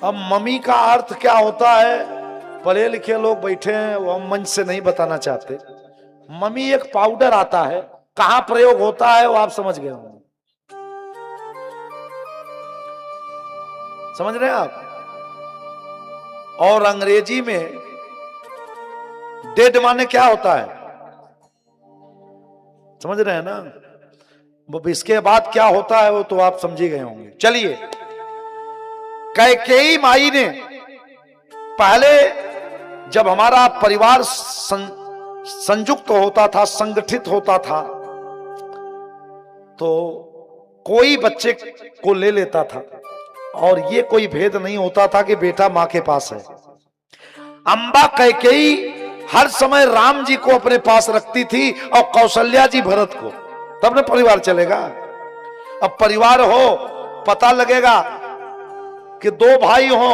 अब मम्मी का अर्थ क्या होता है, पढ़े लिखे लोग बैठे हैं वो हम मंच से नहीं बताना चाहते। मम्मी एक पाउडर आता है, कहां प्रयोग होता है वो आप समझ गए होंगे। समझ रहे हैं आप? और अंग्रेजी में डेड माने क्या होता है, समझ रहे हैं ना? वो इसके बाद क्या होता है वो तो आप समझ ही गए होंगे। चलिए, कैकेयी माई ने पहले जब हमारा परिवार संयुक्त होता था, संगठित होता था, तो कोई बच्चे को ले लेता था और ये कोई भेद नहीं होता था कि बेटा मां के पास है। अंबा कैकेयी हर समय राम जी को अपने पास रखती थी और कौशल्या जी भरत को, तब ना परिवार चलेगा। अब परिवार हो, पता लगेगा कि दो भाई हो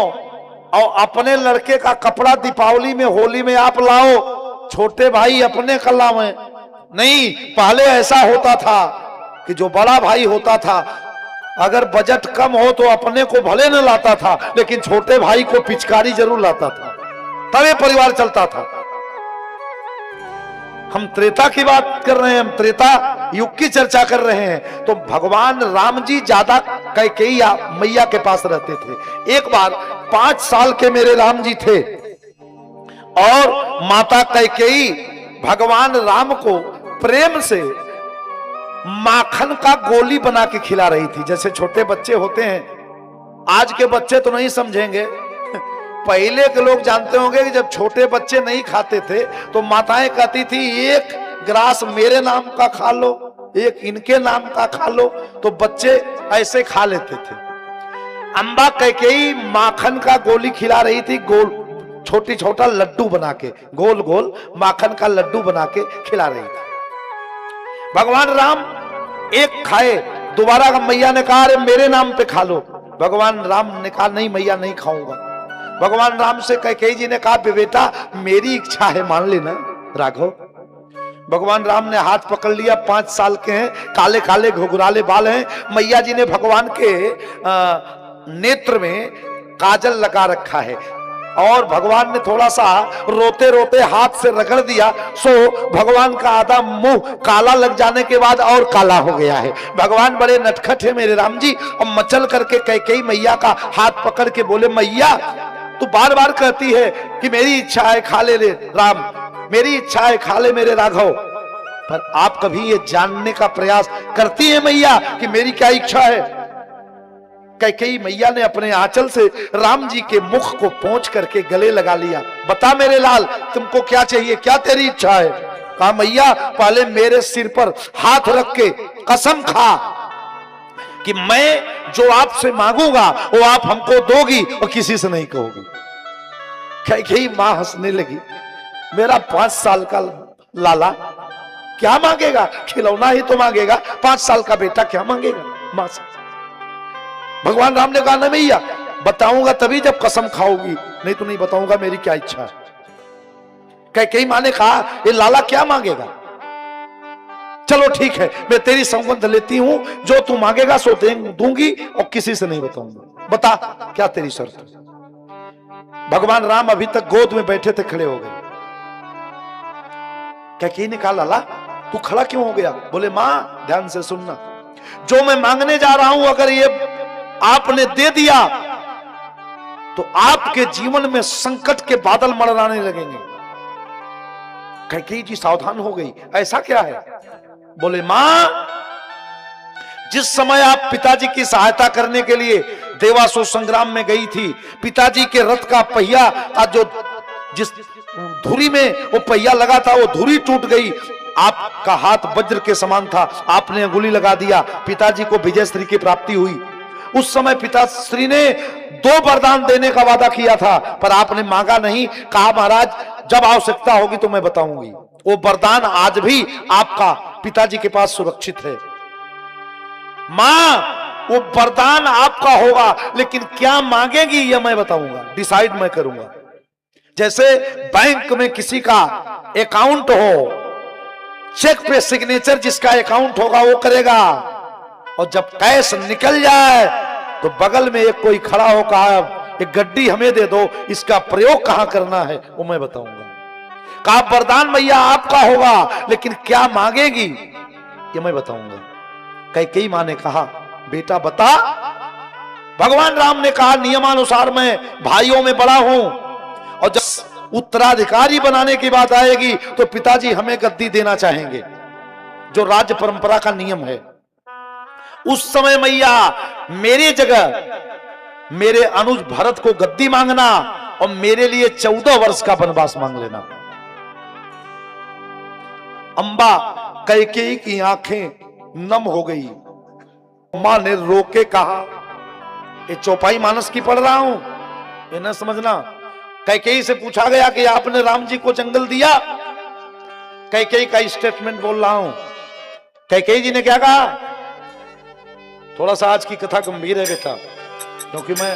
और अपने लड़के का कपड़ा दीपावली में होली में आप लाओ, छोटे भाई अपने का लावे। नहीं, पहले ऐसा होता था कि जो बड़ा भाई होता था अगर बजट कम हो तो अपने को भले न लाता था, लेकिन छोटे भाई को पिचकारी जरूर लाता था, तभी परिवार चलता था। हम त्रेता की बात कर रहे हैं, हम त्रेता युग की चर्चा कर रहे हैं। तो भगवान राम जी ज्यादा कैकेयी मैया के पास रहते थे। एक बार 5 साल के मेरे राम जी थे और माता कैकेयी भगवान राम को प्रेम से माखन का गोली बना के खिला रही थी। जैसे छोटे बच्चे होते हैं, आज के बच्चे तो नहीं समझेंगे, पहले के लोग जानते होंगे कि जब छोटे बच्चे नहीं खाते थे तो माताएं कहती थी एक ग्रास मेरे नाम का खा लो, एक इनके नाम का खा लो, तो बच्चे ऐसे खा लेते थे। अंबा कैकेयी माखन का गोली खिला रही थी, गोल छोटी छोटा लड्डू बना के, गोल गोल माखन का लड्डू बना के खिला रही थी। भगवान राम एक खाए, दोबारा मैया ने कहा अरे मेरे नाम पे खा लो। भगवान राम ने कहा नहीं मैया नहीं खाऊंगा। भगवान राम से कैकेयी जी ने कहा बेटा मेरी इच्छा है, मान लेना राघव। भगवान राम ने हाथ पकड़ लिया, 5 साल के हैं, काले काले घुघराले बाल हैं। मैया जी ने भगवान के नेत्र में काजल लगा रखा है और भगवान ने थोड़ा सा रोते रोते हाथ से रगड़ दिया, सो भगवान का आधा मुंह काला लग जाने के बाद और काला हो गया है। भगवान बड़े नटखट है मेरे राम जी, और मचल करके कैकेयी मैया का हाथ पकड़ के बोले मैया तू बार बार कहती है कि मेरी इच्छा है खा ले राम, मेरी इच्छा है खा ले मेरे राघव, पर आप कभी ये जानने का प्रयास करती है मैया कि मेरी क्या इच्छा है? कैकेयी मैया ने अपने आंचल से राम जी के मुख को पोंछ करके गले लगा लिया। बता मेरे लाल तुमको क्या चाहिए, क्या तेरी इच्छा है? कहा मैया पहले मेरे सिर पर हाथ रख के कसम खा कि मैं जो आपसे मांगूंगा वो आप हमको दोगी और किसी से नहीं कहोगी। कैकेयी मां हंसने लगी, मेरा 5 साल का लाला क्या मांगेगा, खिलौना ही तो मांगेगा, 5 साल का बेटा क्या मांगेगा मां से। भगवान राम ने कहा ना भैया बताऊंगा तभी जब कसम खाओगी, नहीं तो नहीं बताऊंगा मेरी क्या इच्छा है। कैकेयी मां ने कहा ये लाला क्या मांगेगा? चलो ठीक है मैं तेरी सौगंध लेती हूं, जो तू मांगेगा सो दूंगी और किसी से नहीं बताऊंगा, बता क्या तेरी शर्त है? भगवान राम अभी तक गोद में बैठे थे, खड़े हो गए। कैकेयी ने कहा लाला तू खड़ा क्यों हो गया? बोले मां ध्यान से सुनना, जो मैं मांगने जा रहा हूं अगर ये आपने दे दिया तो आपके जीवन में संकट के बादल मंडराने लगेंगे। कैकेयी जी सावधान हो गई, ऐसा क्या है? बोले मां जिस समय आप पिताजी की सहायता करने के लिए देवासुर संग्राम में गई थी, पिताजी के रथ का पहिया का जो जिस धुरी में वो पहिया लगा था वो धुरी टूट गई, आपका हाथ वज्र के समान था, आपने अंगुली लगा दिया, पिताजी को विजय श्री की प्राप्ति हुई। उस समय पिताश्री ने 2 वरदान देने का वादा किया था पर आपने मांगा नहीं, कहा महाराज जब आवश्यकता होगी तो मैं बताऊंगी। वो वरदान आज भी आपका पिताजी के पास सुरक्षित है। मां वो वरदान आपका होगा लेकिन क्या मांगेगी ये मैं बताऊंगा, डिसाइड मैं करूंगा। जैसे बैंक में किसी का अकाउंट हो, चेक पे सिग्नेचर जिसका अकाउंट होगा वो करेगा, और जब कैश निकल जाए तो बगल में एक कोई खड़ा हो, कहा एक गड्डी हमें दे दो, इसका प्रयोग कहां करना है वो मैं बताऊंगा। कहा वरदान मैया आपका होगा, लेकिन क्या मांगेगी ये मैं बताऊंगा। कैकेयी मां ने कहा बेटा बता। भगवान राम ने कहा नियमानुसार मैं भाइयों में बड़ा हूं, और जब उत्तराधिकारी बनाने की बात आएगी तो पिताजी हमें गद्दी देना चाहेंगे, जो राज्य परंपरा का नियम है। उस समय मैया मेरी जगह मेरे अनुज भरत को गद्दी मांगना और मेरे लिए 14 वर्ष का वनवास मांग लेना। अंबा कैकेयी की आंखें नम हो गई। मां ने रोके कहा ये चौपाई मानस की पढ़ रहा हूं, ये न समझना। कैकेयी से पूछा गया कि आपने राम जी को जंगल दिया? कैकेयी का स्टेटमेंट बोल रहा हूं। कैकेयी जी ने क्या कहा? थोड़ा सा आज की कथा गंभीर है बेटा, क्योंकि मैं